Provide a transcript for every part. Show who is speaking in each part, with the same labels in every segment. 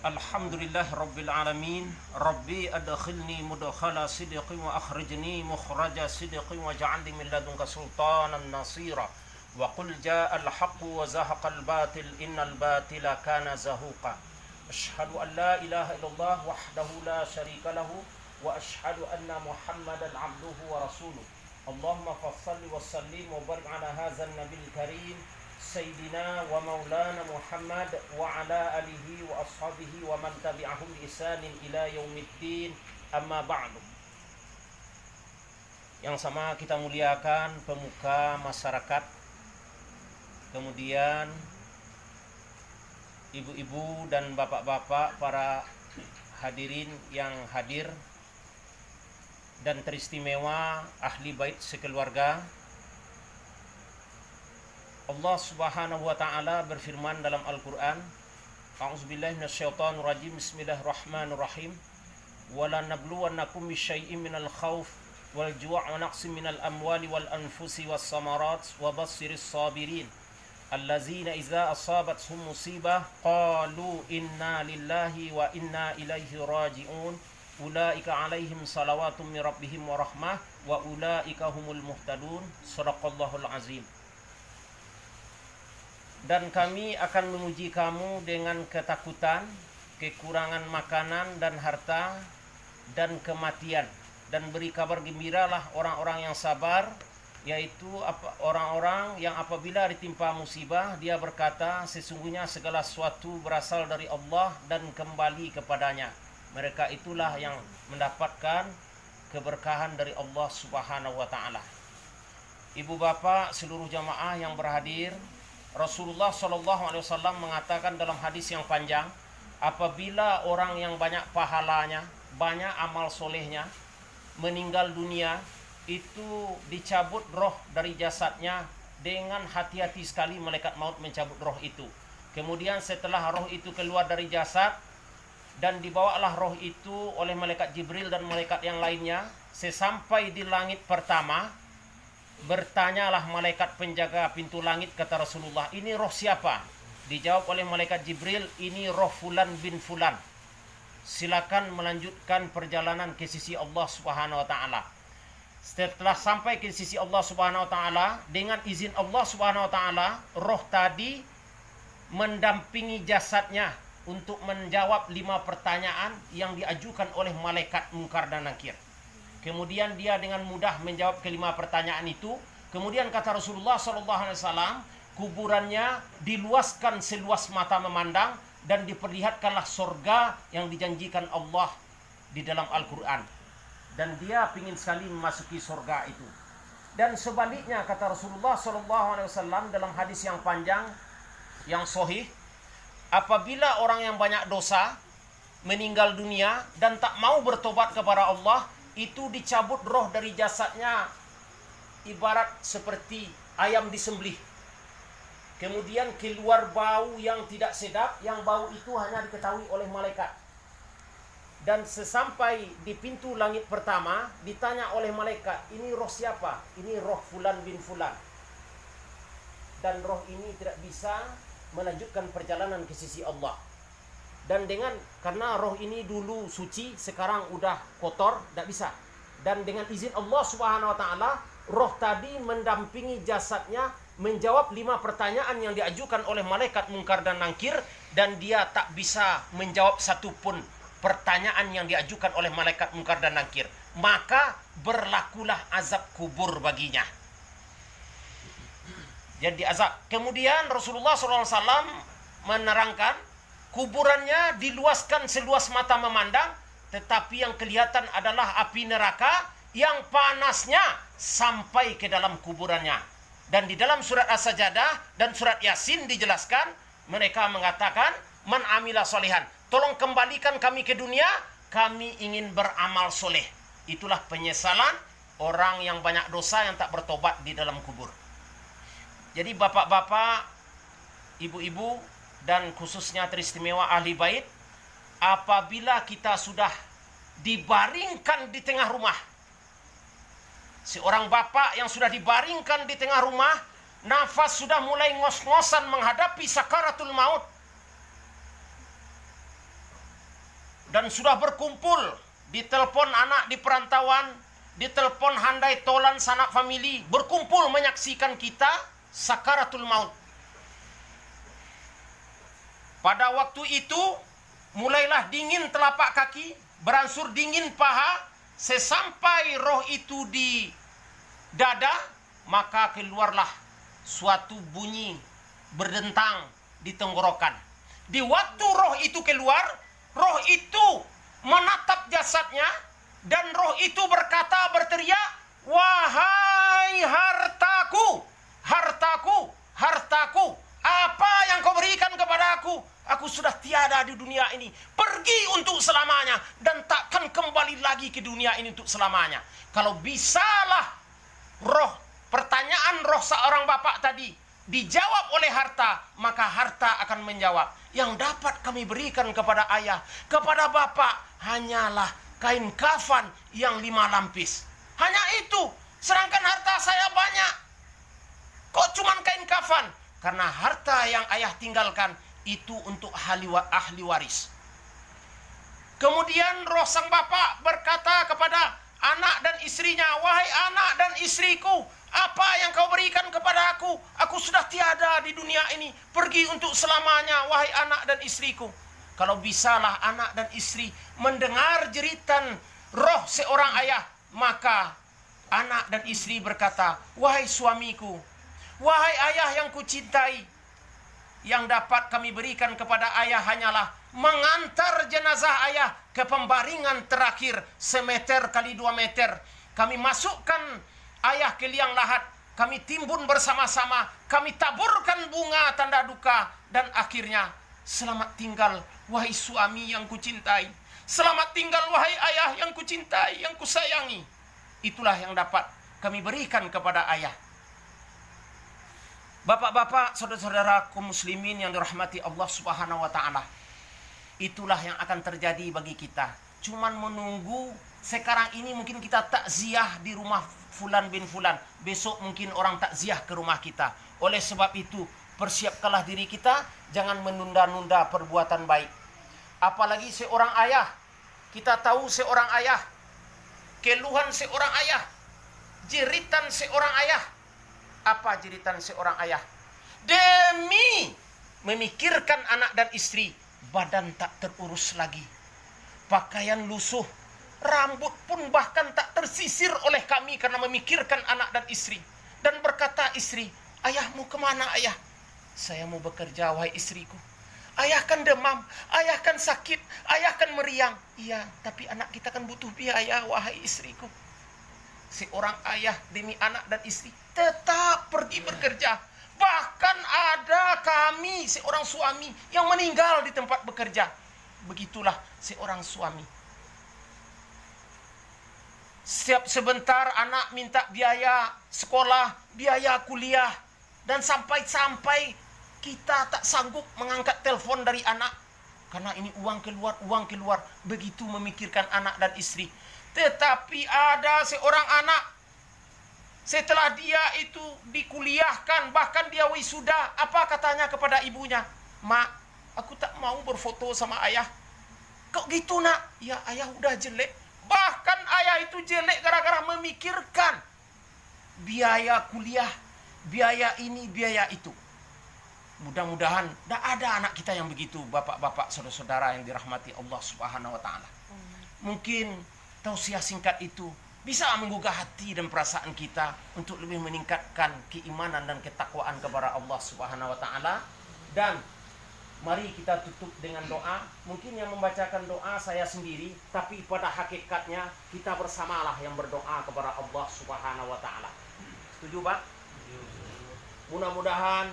Speaker 1: Alhamdulillah Rabbil Alamin. Rabbi adkhilni mudkhala sidqin wa akhrijni mukhraja sidqin wa ja'alni min ladunka sultanan nasira. Wa qul ja'al haqqu wa zahaqal batil innal batila kana zahuqa. Ashhadu an la ilaha illallah wahdahu la syarika lahu wa ashhadu anna Muhammadan abduhu wa rasuluh. Allahumma fassalli wa sallim wa barik ala hadzal nabiyil karim Sayyidina wa maulana Muhammad wa ala alihi wa ashabihi wa man tabi'ahum bi ihsanin ila yaumiddin, amma ba'du. Yang sama kita muliakan pemuka masyarakat, kemudian ibu-ibu dan bapak-bapak, para hadirin yang hadir, dan teristimewa ahli bait sekeluarga. Allah Subhanahu wa taala berfirman dalam Al-Qur'an, A'udzubillahi minasyaitonir rajim. Bismillahirrahmanirrahim. Wala nabluwannakum bisyai'in minal khauf wal ju' wa naqsin minal amwali wal anfusi was samarat wa bassiris sabirin allazina idza asabathum musibah qalu inna lillahi wa inna ilaihi raji'un ulaika alaihim salawatun mir rabbihim wa rahmah wa ulaika humul muhtadun. Shadaqallahul azim. Dan kami akan menguji kamu dengan ketakutan, kekurangan makanan dan harta, dan kematian. Dan beri kabar gembiralah orang-orang yang sabar, yaitu orang-orang yang apabila ditimpa musibah, dia berkata, sesungguhnya segala sesuatu berasal dari Allah dan kembali kepadanya. Mereka itulah yang mendapatkan keberkahan dari Allah Subhanahu wa ta'ala. Ibu bapak, seluruh jamaah yang berhadir, Rasulullah SAW mengatakan dalam hadis yang panjang, apabila orang yang banyak pahalanya, banyak amal solehnya, meninggal dunia, itu dicabut roh dari jasadnya dengan hati-hati sekali malaikat maut mencabut roh itu. Kemudian setelah roh itu keluar dari jasad, dan dibawalah roh itu oleh malaikat Jibril dan malaikat yang lainnya, sesampai di langit pertama, bertanyalah malaikat penjaga pintu langit, kata Rasulullah, ini roh siapa? Dijawab oleh malaikat Jibril, ini roh fulan bin fulan. Silakan melanjutkan perjalanan ke sisi Allah Subhanahu wa taala. Setelah sampai ke sisi Allah Subhanahu wa taala, dengan izin Allah Subhanahu wa taala, roh tadi mendampingi jasadnya untuk menjawab 5 pertanyaan yang diajukan oleh malaikat Munkar dan Nakir. Kemudian dia dengan mudah menjawab ke-5 pertanyaan itu. Kemudian kata Rasulullah SAW, kuburannya diluaskan seluas mata memandang dan diperlihatkanlah surga yang dijanjikan Allah di dalam Al-Quran. Dan dia ingin sekali memasuki surga itu. Dan sebaliknya kata Rasulullah SAW dalam hadis yang panjang, yang sahih, apabila orang yang banyak dosa meninggal dunia dan tak mau bertobat kepada Allah, itu dicabut roh dari jasadnya ibarat seperti ayam disembelih. Kemudian keluar bau yang tidak sedap, yang bau itu hanya diketahui oleh malaikat. Dan sesampai di pintu langit pertama, ditanya oleh malaikat, ini roh siapa? Ini roh fulan bin fulan. Dan roh ini tidak bisa melanjutkan perjalanan ke sisi Allah. Dan karena roh ini dulu suci, sekarang udah kotor, tidak bisa. Dan dengan izin Allah Subhanahu wa taala, roh tadi mendampingi jasadnya menjawab 5 pertanyaan yang diajukan oleh malaikat Munkar dan Nakir, dan dia tak bisa menjawab satupun pertanyaan yang diajukan oleh malaikat Munkar dan Nakir. Maka berlakulah azab kubur baginya. Jadi azab. Kemudian Rasulullah SAW menerangkan, kuburannya diluaskan seluas mata memandang, tetapi yang kelihatan adalah api neraka yang panasnya sampai ke dalam kuburannya. Dan di dalam surat As-Sajdah dan surat Yasin dijelaskan, mereka mengatakan, man amila solihan, tolong kembalikan kami ke dunia, kami ingin beramal soleh. Itulah penyesalan orang yang banyak dosa yang tak bertobat di dalam kubur. Jadi bapak-bapak, ibu-ibu, dan khususnya teristimewa ahli bait, apabila kita sudah dibaringkan di tengah rumah, seorang bapak yang sudah dibaringkan di tengah rumah, nafas sudah mulai ngos-ngosan menghadapi sakaratul maut, dan sudah berkumpul, ditelepon anak di perantauan, ditelepon handai tolan sanak famili, berkumpul menyaksikan kita sakaratul maut. Pada waktu itu mulailah dingin telapak kaki, beransur dingin paha, sesampai roh itu di dada, maka keluarlah suatu bunyi berdentang di tenggorokan. Di waktu roh itu keluar, roh itu menatap jasadnya, dan roh itu berteriak, "Wahai hartaku, hartaku, hartaku, apa yang kau berikan kepada aku? Aku sudah tiada di dunia ini, pergi untuk selamanya, dan takkan kembali lagi ke dunia ini untuk selamanya." Kalau bisalah pertanyaan roh seorang bapak tadi dijawab oleh harta, maka harta akan menjawab, "Yang dapat kami berikan kepada ayah, kepada bapak, hanyalah kain kafan yang 5 lapis. Hanya itu, sedangkan harta saya banyak. Kok cuman kain kafan?" Karena harta yang ayah tinggalkan itu untuk ahli waris. Kemudian roh sang bapak berkata kepada anak dan istrinya, "Wahai anak dan istriku, apa yang kau berikan kepada aku? Aku sudah tiada di dunia ini, pergi untuk selamanya, wahai anak dan istriku." Kalau bisalah anak dan istri mendengar jeritan roh seorang ayah, maka anak dan istri berkata, "Wahai suamiku, wahai ayah yang kucintai, yang dapat kami berikan kepada ayah hanyalah mengantar jenazah ayah ke pembaringan terakhir 1 kali 2 meter. Kami masukkan ayah ke liang lahat, kami timbun bersama-sama, kami taburkan bunga tanda duka, dan akhirnya selamat tinggal wahai suami yang kucintai, selamat tinggal wahai ayah yang kucintai, yang kusayangi." Itulah yang dapat kami berikan kepada ayah. Bapak-bapak, saudara-saudara kaum muslimin yang dirahmati Allah Subhanahu wa taala. Itulah yang akan terjadi bagi kita. Cuman menunggu, sekarang ini mungkin kita takziah di rumah fulan bin fulan, besok mungkin orang takziah ke rumah kita. Oleh sebab itu, persiapkanlah diri kita, jangan menunda-nunda perbuatan baik. Apalagi seorang ayah. Kita tahu seorang ayah, keluhan seorang ayah, jeritan seorang ayah. Apa jeritan seorang ayah? Demi memikirkan anak dan istri, badan tak terurus lagi, pakaian lusuh, rambut pun bahkan tak tersisir oleh kami karena memikirkan anak dan istri. Dan berkata istri, "Ayahmu kemana ayah?" "Saya mau bekerja wahai istriku." "Ayah kan demam, ayah kan sakit, ayah kan meriang." "Iya, tapi anak kita kan butuh biaya wahai istriku." Seorang ayah demi anak dan istri tetap pergi bekerja. Bahkan ada kami seorang suami yang meninggal di tempat bekerja. Begitulah seorang suami. Setiap sebentar anak minta biaya sekolah, biaya kuliah, dan sampai-sampai kita tak sanggup mengangkat telepon dari anak karena ini uang keluar, begitu memikirkan anak dan istri. Tetapi ada seorang anak, setelah dia itu dikuliahkan, bahkan dia wisuda, apa katanya kepada ibunya? "Mak, aku tak mau berfoto sama ayah." "Kok gitu nak?" "Ya ayah udah jelek." Bahkan ayah itu jelek gara-gara memikirkan biaya kuliah, biaya ini, biaya itu. Mudah-mudahan tidak ada anak kita yang begitu, bapak-bapak, saudara-saudara yang dirahmati Allah Subhanahu wa taala. Mungkin tausiah singkat itu bisa menggugah hati dan perasaan kita untuk lebih meningkatkan keimanan dan ketakwaan kepada Allah Subhanahu wa taala. Dan mari kita tutup dengan doa. Mungkin yang membacakan doa saya sendiri, tapi pada hakikatnya kita bersamalah yang berdoa kepada Allah Subhanahu wa taala. Setuju, Pak? Mudah-mudahan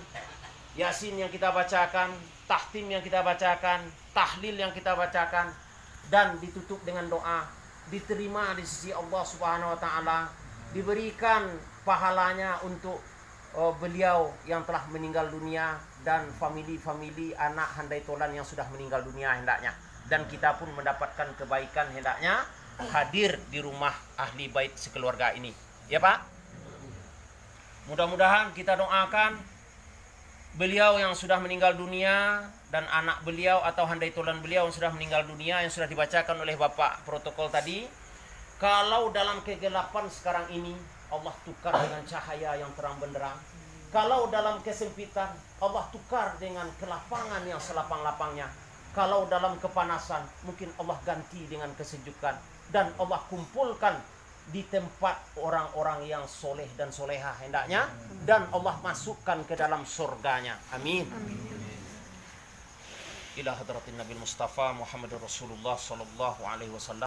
Speaker 1: Yasin yang kita bacakan, tahtim yang kita bacakan, tahlil yang kita bacakan, dan ditutup dengan doa, diterima di sisi Allah Subhanahu wa taala, diberikan pahalanya untuk beliau yang telah meninggal dunia dan famili anak handai tolan yang sudah meninggal dunia hendaknya, dan kita pun mendapatkan kebaikan hendaknya hadir di rumah ahli bait sekeluarga ini. Ya Pak? Mudah-mudahan kita doakan beliau yang sudah meninggal dunia dan anak beliau atau handai tolan beliau yang sudah meninggal dunia yang sudah dibacakan oleh Bapak protokol tadi. Kalau dalam kegelapan sekarang ini Allah tukar dengan cahaya yang terang benderang. Kalau dalam kesempitan Allah tukar dengan kelapangan yang selapang-lapangnya. Kalau dalam kepanasan mungkin Allah ganti dengan kesejukan. Dan Allah kumpulkan di tempat orang-orang yang soleh dan soleha hendaknya. Dan Allah masukkan ke dalam surganya. Amin. Ila hadratin Nabi Mustafa Muhammadur Rasulullah sallallahu alaihi wasallam.